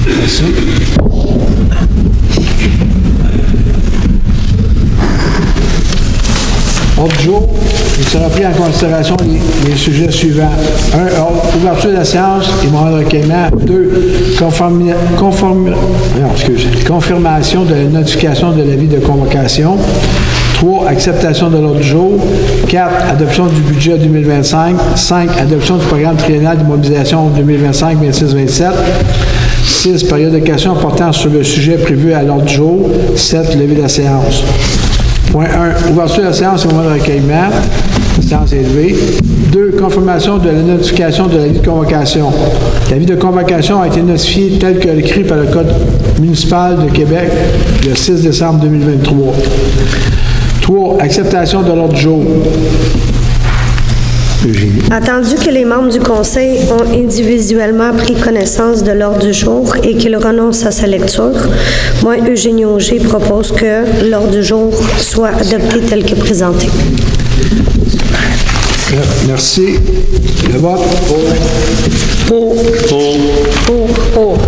Merci. Ordre du jour, il sera pris en considération les sujets suivants. 1. Ouverture de la séance et mandat de recueillement. 2. Confirmation de la notification de l'avis de convocation. 3. Acceptation de l'ordre du jour. 4. Adoption du budget 2025. 5. Adoption du programme triennal d'immobilisation 2025-26-27. 6. Période de questions portant sur le sujet prévu à l'ordre du jour. 7. Levée de la séance. Point 1. Ouverture de la séance et moment de recueillement. Séance élevée. 2. Confirmation de la notification de l'avis de convocation. L'avis de convocation a été notifié tel que écrit par le Code municipal de Québec le 6 décembre 2023. 3. Acceptation de l'ordre du jour. Eugénie. Attendu que les membres du Conseil ont individuellement pris connaissance de l'ordre du jour et qu'ils renoncent à sa lecture, moi, Eugénie Auger, propose que l'ordre du jour soit adopté tel que présenté. Merci. Le vote pour. Pour.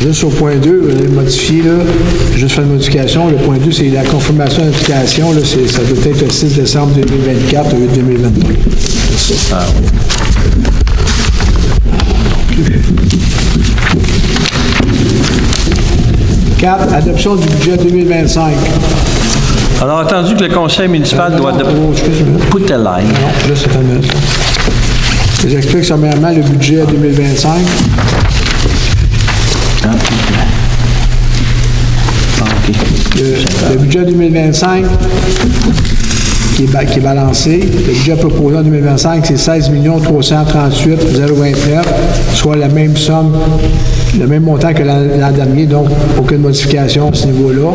Juste au point 2, vous allez modifier, là, juste faire une modification. Le point 2, c'est la confirmation d'application. Là, ça doit être le 6 décembre 2024 au lieu de 2023. C'est ça. Ah oui. 4. Adoption du budget 2025. Alors, attendu que le conseil municipal doit adopter... Put a line. Non, juste cette année. J'explique sommairement le budget 2025. Le budget 2025 qui est balancé, le budget proposé en 2025, c'est 16 338 029, soit la même somme, le même montant que l'an dernier, donc aucune modification à ce niveau-là.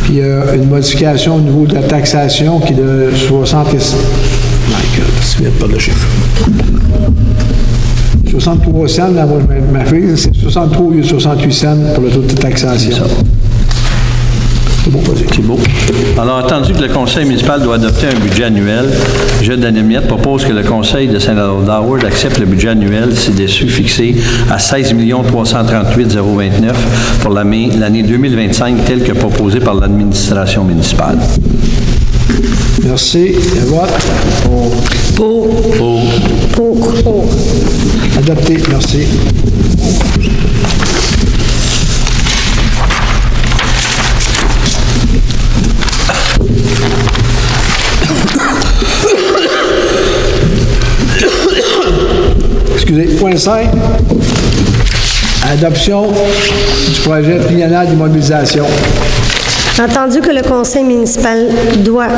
Puis une modification au niveau de la taxation qui est de 60 et... My God, je ne me souviens pas de chiffre. 63 cents dans ma fille, c'est 63 au lieu de 68 cents pour le taux de taxation. C'est beau, pas c'est beau. Alors, attendu que le conseil municipal doit adopter un budget annuel, je, Daniel Miette, propose que le conseil de Saint-Lô-d'Howard accepte le budget annuel ci-dessus fixé à 16 338 029 pour l'année 2025 tel que proposé par l'administration municipale. Merci. Le vote? Pour. Adopté. Merci. Excusez. Point 5. Adoption du projet triennal d'immobilisation. Entendu que le conseil municipal doit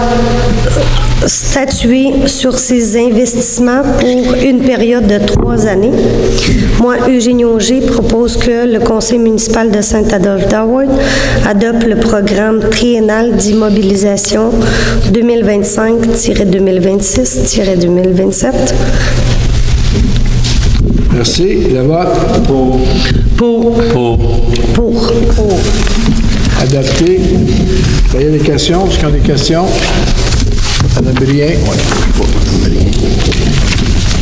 statuer sur ses investissements pour une période de 3 années, moi, Eugénie Auger, propose que le conseil municipal de Saint-Adolphe-d'Howard adopte le programme triennal d'immobilisation 2025-2026-2027. Merci. Le vote? Pour. Adopté. Il y a des questions. Est-ce qu'il y a des questions? Madame Brien.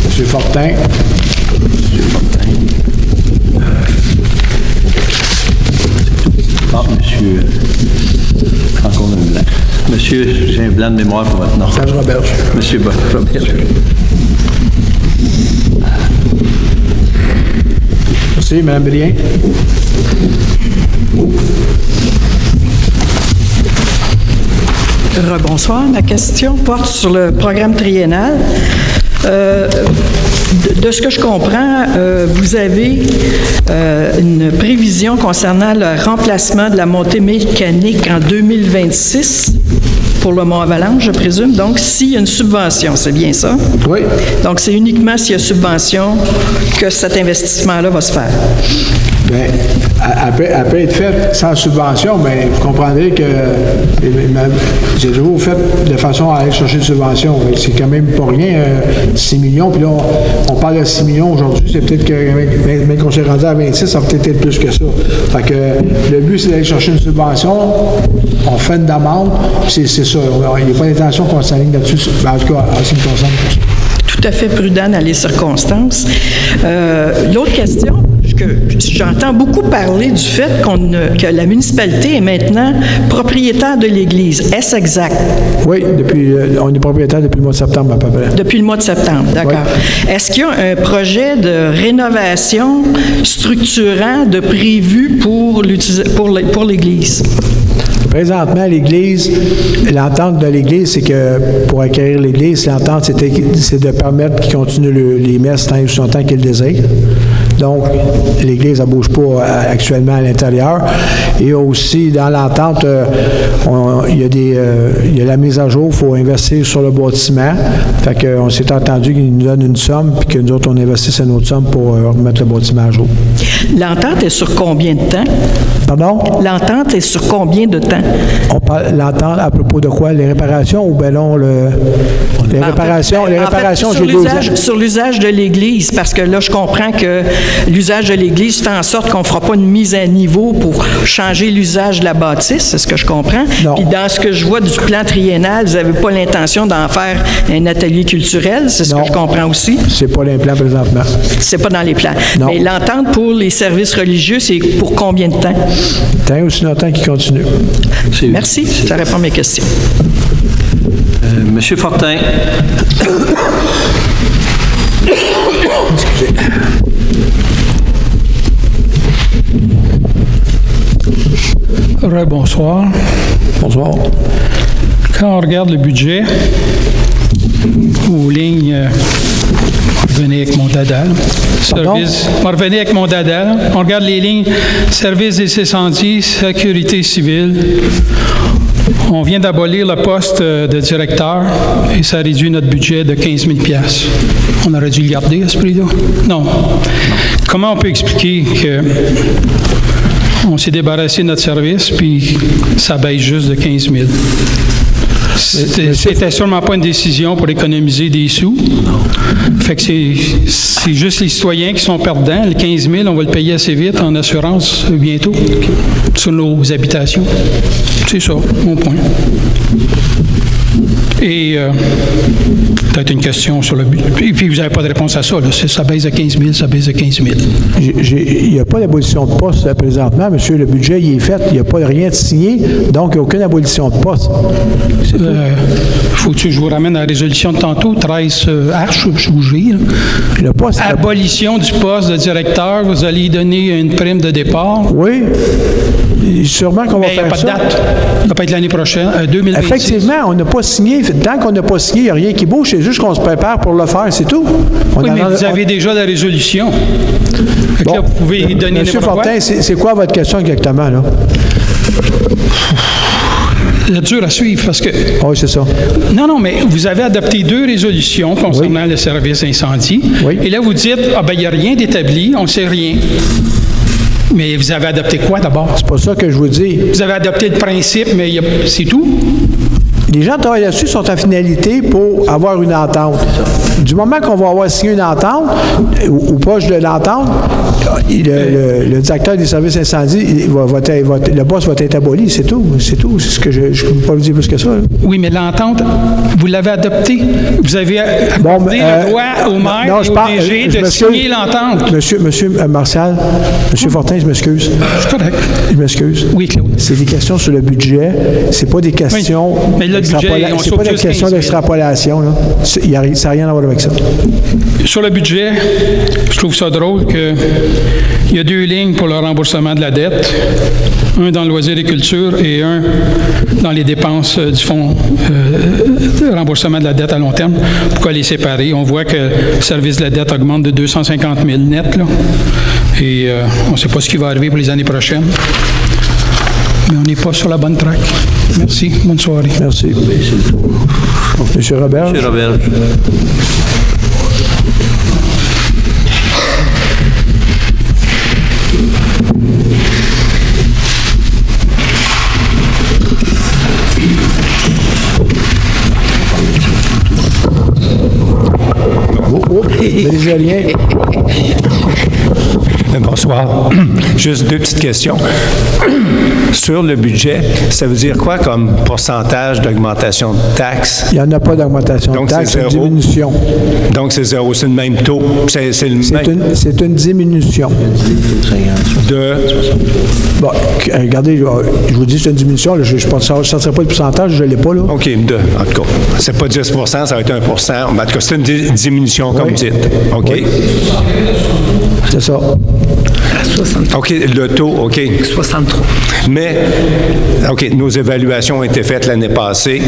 Monsieur Fortin. Ah, monsieur. Encore un blanc. Monsieur, j'ai un blanc de mémoire pour votre nom. Serge Roberge. Monsieur Roberge. Merci, Madame Brien. Rebonsoir. Ma question porte sur le programme triennal. De ce que je comprends, vous avez une prévision concernant le remplacement de la montée mécanique en 2026 pour le Mont-Avalanche, je présume. Donc, s'il y a une subvention, c'est bien ça? Oui. Donc, c'est uniquement s'il y a subvention que cet investissement-là va se faire. Bien, elle peut être faite sans subvention, mais vous comprendrez que j'ai toujours fait de façon à aller chercher une subvention. C'est quand même pas rien, 6 millions. Puis là, on parle de 6 millions aujourd'hui. C'est peut-être que, même qu'on s'est rendu à 26, ça va peut-être être plus que ça. Fait que le but, c'est d'aller chercher une subvention. On fait une demande. C'est ça. Il n'y a pas d'intention qu'on s'aligne là-dessus. En tout cas, en ce qui me concerne. Tout à fait prudent dans les circonstances. L'autre question, que j'entends beaucoup parler du fait que la municipalité est maintenant propriétaire de l'Église. Est-ce exact? Oui, on est propriétaire depuis le mois de septembre à peu près. Depuis le mois de septembre, d'accord. Oui. Est-ce qu'il y a un projet de rénovation structurant de prévu pour l'Église? Présentement, l'Église, l'entente de l'Église, c'est que pour acquérir l'Église, l'entente, c'est de permettre qu'ils continuent les messes tant et aussi longtemps qu'ils le désirent. Donc, l'Église ne bouge pas actuellement à l'intérieur. Et aussi, dans l'entente, il y a la mise à jour, il faut investir sur le bâtiment. Fait qu'on s'est entendu qu'ils nous donnent une somme, puis que nous autres, on investisse une autre somme pour remettre le bâtiment à jour. L'entente est sur combien de temps? Pardon? L'entente est sur combien de temps? On parle l'entente à propos de quoi? Les réparations ou bien non, les réparations, j'ai 2 ans. Sur l'usage de l'Église, parce que là, je comprends que l'usage de l'Église fait en sorte qu'on ne fera pas une mise à niveau pour changer l'usage de la bâtisse, c'est ce que je comprends. Non. Puis dans ce que je vois du plan triennal, vous n'avez pas l'intention d'en faire un atelier culturel, c'est ce que je comprends aussi. C'est pas les plans présentement. C'est pas dans les plans. Non. Mais l'entente pour les services religieux, c'est pour combien de temps? Tant aussi longtemps qu'il continue. Merci, ça répond à mes questions. Monsieur Fortin. Excusez. Bonsoir. Bonsoir. Quand on regarde le budget, aux lignes, on revenait avec mon dada. On revenait avec mon dada. On regarde les lignes services des incendies, sécurité civile. On vient d'abolir le poste de directeur et ça réduit notre budget de 15 000 $. On aurait dû le garder à ce prix-là? Non. Comment on peut expliquer qu'on s'est débarrassé de notre service puis ça baisse juste de 15 000 $? C'était sûrement pas une décision pour économiser des sous. Fait que c'est juste les citoyens qui sont perdants. Le 15 000, on va le payer assez vite en assurance bientôt sur nos habitations. C'est ça, mon point. Et peut-être une question sur le but. Et puis, vous n'avez pas de réponse à ça. Là. Ça baisse de 15 000, ça baisse de 15 000. Il n'y a pas d'abolition de poste présentement, monsieur. Le budget, il est fait. Il n'y a pas rien de signé. Donc, il n'y a aucune abolition de poste. Faut-tu que je vous ramène à la résolution de tantôt, 13 H, je suis bougé. Le poste... Abolition du poste de directeur, vous allez y donner une prime de départ. Oui. Sûrement qu'on va faire ça. Il n'y a pas de date. Ça va pas être l'année prochaine, 2026. Effectivement, on n'a pas signé. Tant qu'on n'a pas signé, il n'y a rien qui bouge. C'est juste qu'on se prépare pour le faire, c'est tout. Oui, mais vous avez déjà la résolution. Bon, là, vous pouvez y donner Monsieur n'importe Fortin, c'est quoi votre question exactement, là? C'est dur à suivre parce que... Oui, c'est ça. Non, mais vous avez adopté 2 résolutions concernant le service incendie. Oui. Et là, vous dites, il n'y a rien d'établi, on ne sait rien. Mais vous avez adopté quoi d'abord? C'est pas ça que je vous dis. Vous avez adopté le principe, mais c'est tout? Les gens qui travaillent là-dessus sont en finalité pour avoir une entente. Du moment qu'on va avoir signé une entente, ou proche de l'entente, le directeur des services incendies, le poste va être aboli, c'est tout. C'est tout. C'est ce que je ne peux pas vous dire plus que ça. Là. Oui, mais l'entente, vous l'avez adoptée. Vous avez accordé le droit au maire et au DG de signer l'entente. Monsieur Martial, Monsieur Fortin, je m'excuse. C'est correct. Je m'excuse. Oui, Claude. C'est des questions sur le budget. C'est pas des questions... Oui. Mais le budget, c'est pas des questions d'extrapolation. Là. Ça n'a rien à voir avec ça. Sur le budget, je trouve ça drôle qu'il y a 2 lignes pour le remboursement de la dette, un dans le loisir et culture et un dans les dépenses du fonds de remboursement de la dette à long terme. Pourquoi les séparer? On voit que le service de la dette augmente de 250 000 net, là, et on ne sait pas ce qui va arriver pour les années prochaines. Mais on n'est pas sur la bonne track. Merci. Bonne soirée. Merci. Monsieur Robert. Monsieur Robert. Vénézuélien. Bonsoir. Juste deux petites questions. Sur le budget, ça veut dire quoi comme pourcentage d'augmentation de taxes? Il n'y en a pas d'augmentation de Donc, taxes, c'est c'est une zéro. diminution. Donc, c'est zéro, c'est le même taux. C'est le même C'est une diminution. de... Bon, regardez, je vous dis c'est une diminution. Là, je ne sortirai pas le pourcentage, je ne l'ai pas. Là. OK, en tout cas, c'est pas 10 ça va être 1 mais en tout cas, c'est une diminution, comme Oui. dites. OK? Oui. C'est ça. OK, le taux, OK. 63. Mais, OK, nos évaluations ont été faites l'année passée,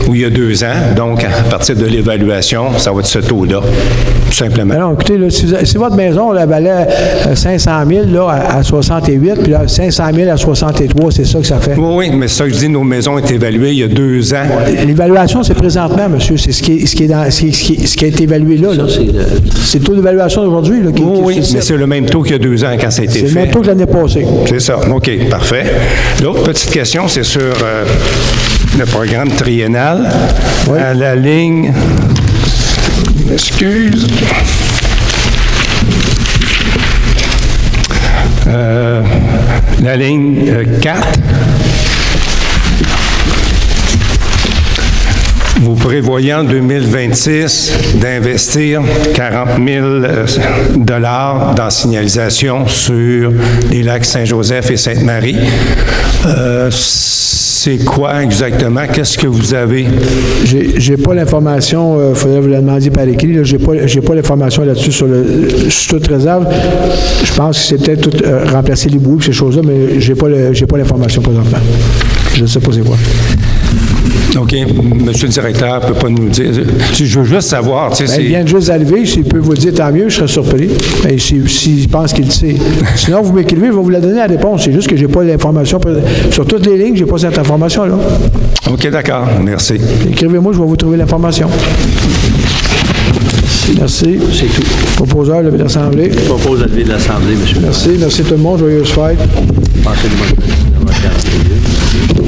ou il y a 2 ans. Donc, à partir de l'évaluation, ça va être ce taux-là, tout simplement. Alors, écoutez, là, si votre maison là, valait 500 000 là, à 68, puis là, 500 000 à 63, c'est ça que ça fait. Oui, mais c'est ça que je dis, nos maisons ont été évaluées il y a 2 ans. L'évaluation, c'est présentement, monsieur. C'est ce qui a été évalué là. C'est le taux d'évaluation d'aujourd'hui. Là, Oui, mais c'est le même taux qu'il y a 2 ans quand ça a été fait. C'est le même taux que l'année passée. C'est ça. OK, parfait. L'autre petite question, c'est sur le programme triennal. Oui. À la ligne... Excuse. La ligne 4. Vous prévoyez en 2026 d'investir 40 000 dans signalisation sur les lacs Saint-Joseph et Sainte-Marie. C'est quoi exactement? Qu'est-ce que vous avez? J'ai pas l'information, il faudrait vous la demander par écrit. Là, j'ai pas l'information là-dessus sur toute réserve. Je pense que c'est peut-être tout remplacer les bouts, ces choses-là, mais j'ai pas l'information présentement. Je ne sais pas c'est quoi. OK. Monsieur le directeur ne peut pas nous dire. Je veux juste savoir. Tu sais, Il vient juste d'arriver. S'il peut vous le dire, tant mieux, je serais surpris. Mais s'il pense qu'il le sait. Sinon, vous m'écrivez, je vais vous la donner la réponse. C'est juste que j'ai pas l'information. Sur toutes les lignes, j'ai pas cette information-là. OK, d'accord. Merci. Écrivez-moi, je vais vous trouver l'information. Merci. C'est tout. Proposeur, levé de l'Assemblée. Je propose de lever de l'Assemblée, M. Merci. Merci tout le monde. Joyeuse fête. Pensez de bonne fête.